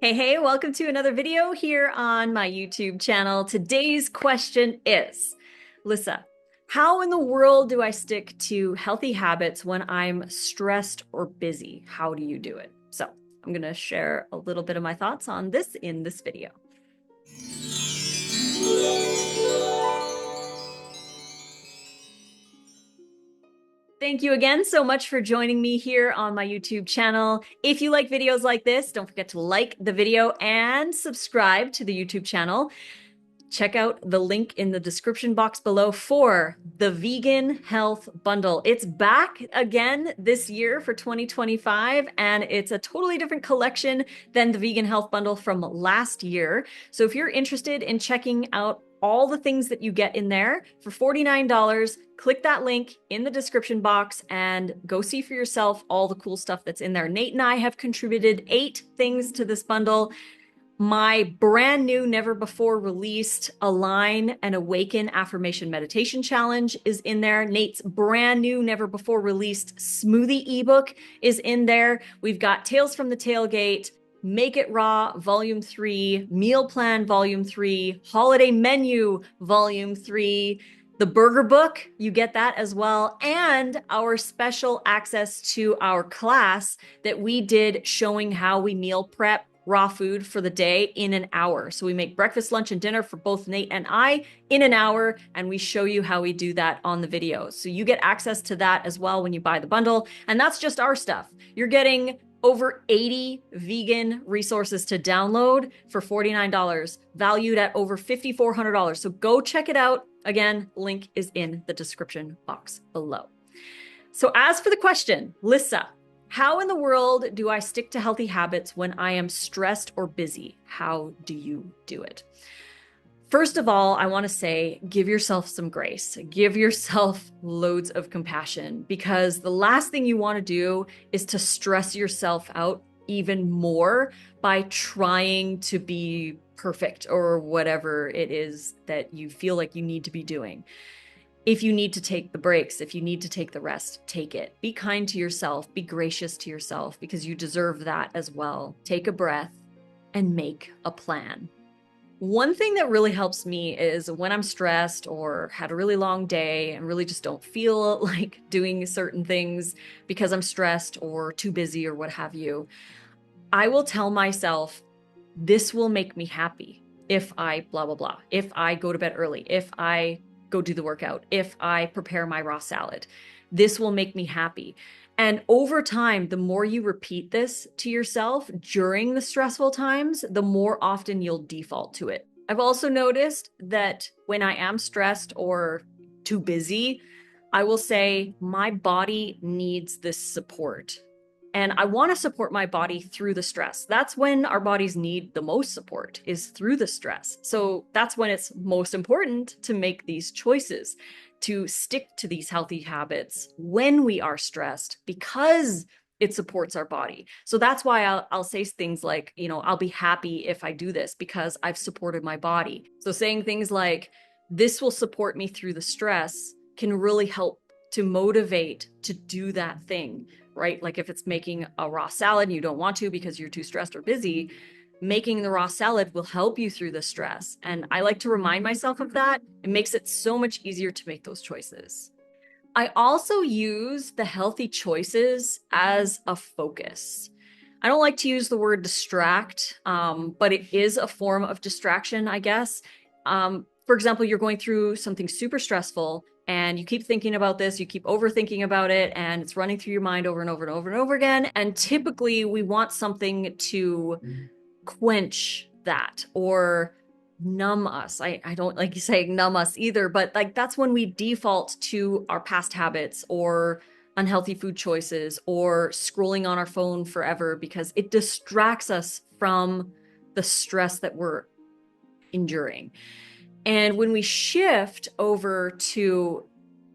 Hey, welcome to another video here on my YouTube channel. Today's question is, Lissa, how in the world do I stick to healthy habits when I'm stressed or busy? How do you do it? So I'm going to share a little bit of my thoughts on this in this video. Thank you again so much for joining me here on my YouTube channel. If you like videos like this, don't forget to like the video and subscribe to the YouTube channel. Check out the link in the description box below for the Vegan Health Bundle. It's back again this year for 2025, and it's a totally different collection than the Vegan Health Bundle from last year. So if you're interested in checking out all the things that you get in there for $49, click that link in the description box and go see for yourself all the cool stuff that's in there. Nate and I have contributed 8 things to this bundle. My brand new, never before released Align and Awaken Affirmation Meditation Challenge is in there. Nate's brand new, never before released Smoothie ebook is in there. We've got Tales from the Tailgate, Make It Raw, Volume 3, Meal Plan, Volume 3, Holiday Menu, Volume 3, the Burger Book, you get that as well, and our special access to our class that we did showing how we meal prep raw food for the day in an hour. So we make breakfast, lunch, and dinner for both Nate and I in an hour, and we show you how we do that on the videos. So you get access to that as well when you buy the bundle, and that's just our stuff. You're getting over 80 vegan resources to download for $49, valued at over $5,400. So go check it out. Again, link is in the description box below. So as for the question, Lissa, how in the world do I stick to healthy habits when I am stressed or busy? How do you do it? First of all, I want to say, give yourself some grace. Give yourself loads of compassion, because the last thing you want to do is to stress yourself out even more by trying to be perfect or whatever it is that you feel like you need to be doing. If you need to take the breaks, if you need to take the rest, take it. Be kind to yourself, be gracious to yourself, because you deserve that as well. Take a breath and make a plan. One thing that really helps me is when I'm stressed or had a really long day and really just don't feel like doing certain things because I'm stressed or too busy or what have you, I will tell myself, this will make me happy if I blah, blah, blah, if I go to bed early, if I go do the workout, if I prepare my raw salad. This will make me happy. And over time, the more you repeat this to yourself during the stressful times, the more often you'll default to it. I've also noticed that when I am stressed or too busy, I will say, my body needs this support. And I want to support my body through the stress. That's when our bodies need the most support, is through the stress. So that's when it's most important to make these choices, to stick to these healthy habits when we are stressed, because it supports our body. So that's why I'll say things like, I'll be happy if I do this because I've supported my body. So saying things like, this will support me through the stress, can really help to motivate to do that thing, right? Like if it's making a raw salad and you don't want to because you're too stressed or busy, making the raw salad will help you through the stress. And I like to remind myself of that. It makes it so much easier to make those choices. I also use the healthy choices as a focus. I don't like to use the word distract, but it is a form of distraction, I guess. For example, you're going through something super stressful and you keep thinking about this, you keep overthinking about it, and it's running through your mind over and over and over and over again. And typically we want something to quench that or numb us. I don't like you saying numb us either, but like that's when we default to our past habits or unhealthy food choices or scrolling on our phone forever because it distracts us from the stress that we're enduring. And when we shift over to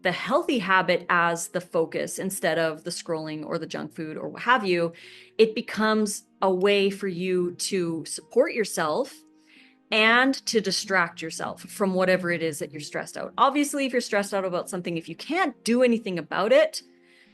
the healthy habit as the focus instead of the scrolling or the junk food or what have you, it becomes a way for you to support yourself and to distract yourself from whatever it is that you're stressed out. Obviously, if you're stressed out about something, if you can't do anything about it,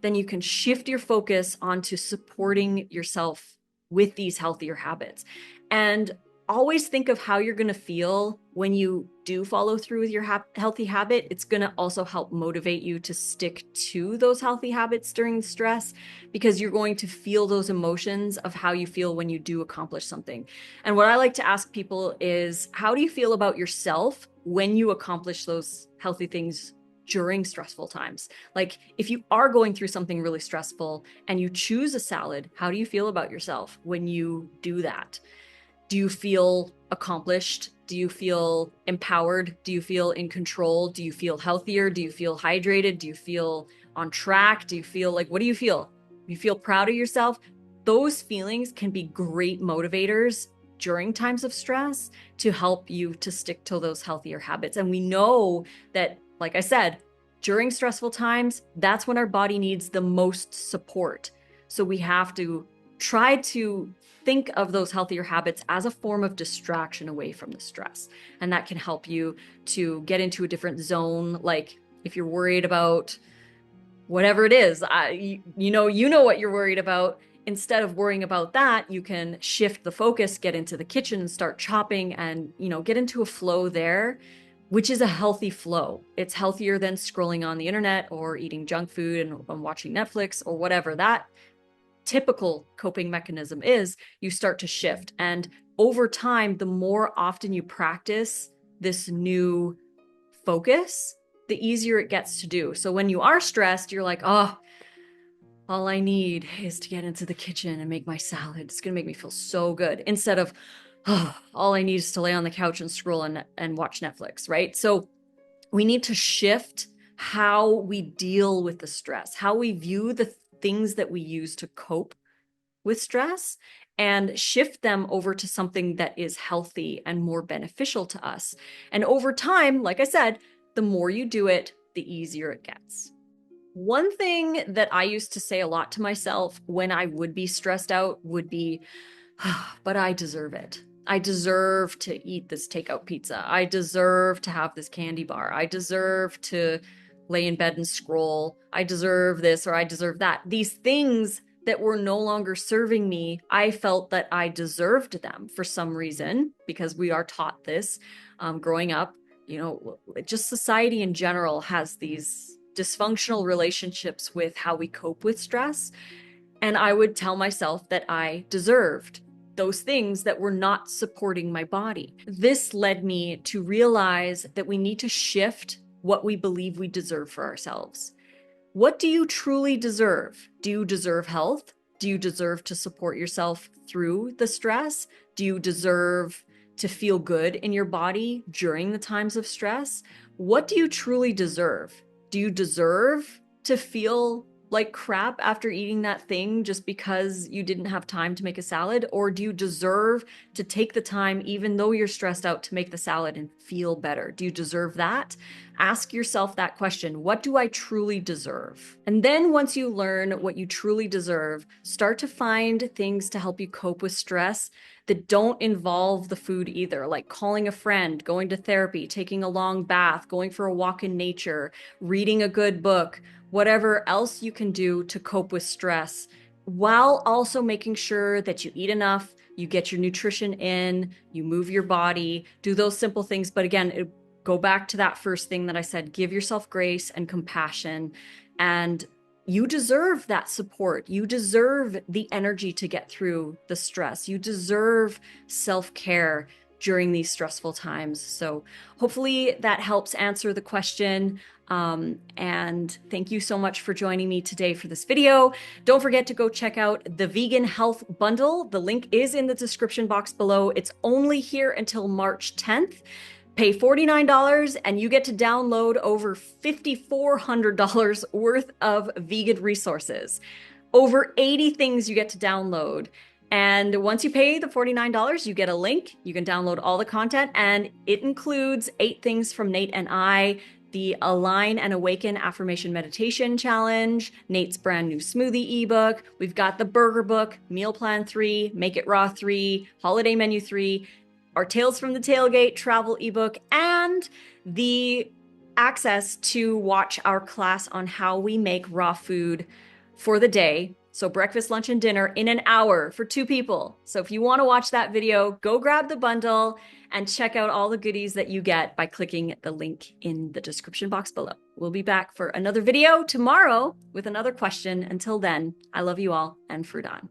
then you can shift your focus onto supporting yourself with these healthier habits. And always think of how you're going to feel when you do follow through with your healthy habit. It's going to also help motivate you to stick to those healthy habits during stress, because you're going to feel those emotions of how you feel when you do accomplish something. And what I like to ask people is, how do you feel about yourself when you accomplish those healthy things during stressful times? Like, if you are going through something really stressful and you choose a salad, how do you feel about yourself when you do that? Do you feel accomplished? Do you feel empowered? Do you feel in control? Do you feel healthier? Do you feel hydrated? Do you feel on track? Do you feel like, what do you feel? You feel proud of yourself? Those feelings can be great motivators during times of stress to help you to stick to those healthier habits. And we know that, like I said, during stressful times, that's when our body needs the most support. So we have to try to think of those healthier habits as a form of distraction away from the stress. And that can help you to get into a different zone. Like, if you're worried about whatever it is, you know what you're worried about. Instead of worrying about that, you can shift the focus, get into the kitchen and start chopping, and, get into a flow there, which is a healthy flow. It's healthier than scrolling on the internet or eating junk food and watching Netflix or whatever that typical coping mechanism is. You start to shift. And over time, the more often you practice this new focus, the easier it gets to do. So when you are stressed, you're like, oh, all I need is to get into the kitchen and make my salad. It's going to make me feel so good. Instead of, oh, all I need is to lay on the couch and scroll and watch Netflix, right? So we need to shift how we deal with the stress, how we view the things that we use to cope with stress, and shift them over to something that is healthy and more beneficial to us. And over time, like I said, the more you do it, the easier it gets. One thing that I used to say a lot to myself when I would be stressed out would be, but I deserve it. I deserve to eat this takeout pizza. I deserve to have this candy bar. I deserve to lay in bed and scroll. I deserve this, or I deserve that. These things that were no longer serving me, I felt that I deserved them for some reason, because we are taught this growing up. Just society in general has these dysfunctional relationships with how we cope with stress. And I would tell myself that I deserved those things that were not supporting my body. This led me to realize that we need to shift what we believe we deserve for ourselves. What do you truly deserve? Do you deserve health? Do you deserve to support yourself through the stress? Do you deserve to feel good in your body during the times of stress? What do you truly deserve? Do you deserve to feel like crap after eating that thing just because you didn't have time to make a salad? Or do you deserve to take the time, even though you're stressed out, to make the salad and feel better? Do you deserve that? Ask yourself that question. What do I truly deserve? And then once you learn what you truly deserve, start to find things to help you cope with stress that don't involve the food either, like calling a friend, going to therapy, taking a long bath, going for a walk in nature, reading a good book, whatever else you can do to cope with stress, while also making sure that you eat enough, you get your nutrition in, you move your body, do those simple things. But again, go back to that first thing that I said, give yourself grace and compassion, and you deserve that support. You deserve the energy to get through the stress. You deserve self-care during these stressful times. So hopefully that helps answer the question. And thank you so much for joining me today for this video. Don't forget to go check out the Vegan Health Bundle. The link is in the description box below. It's only here until March 10th. Pay $49 and you get to download over $5,400 worth of vegan resources. Over 80 things you get to download. And once you pay the $49, you get a link. You can download all the content, and it includes 8 things from Nate and I, the Align and Awaken Affirmation Meditation Challenge, Nate's brand new smoothie ebook. We've got the burger book, Meal Plan 3, Make It Raw 3, Holiday Menu 3, our Tales from the Tailgate travel ebook, and the access to watch our class on how we make raw food for the day, So breakfast, lunch, and dinner in an hour for 2 people. So if you want to watch that video, go grab the bundle and check out all the goodies that you get by clicking the link in the description box below. We'll be back for another video tomorrow with another question. Until then, I love you all and fruit on.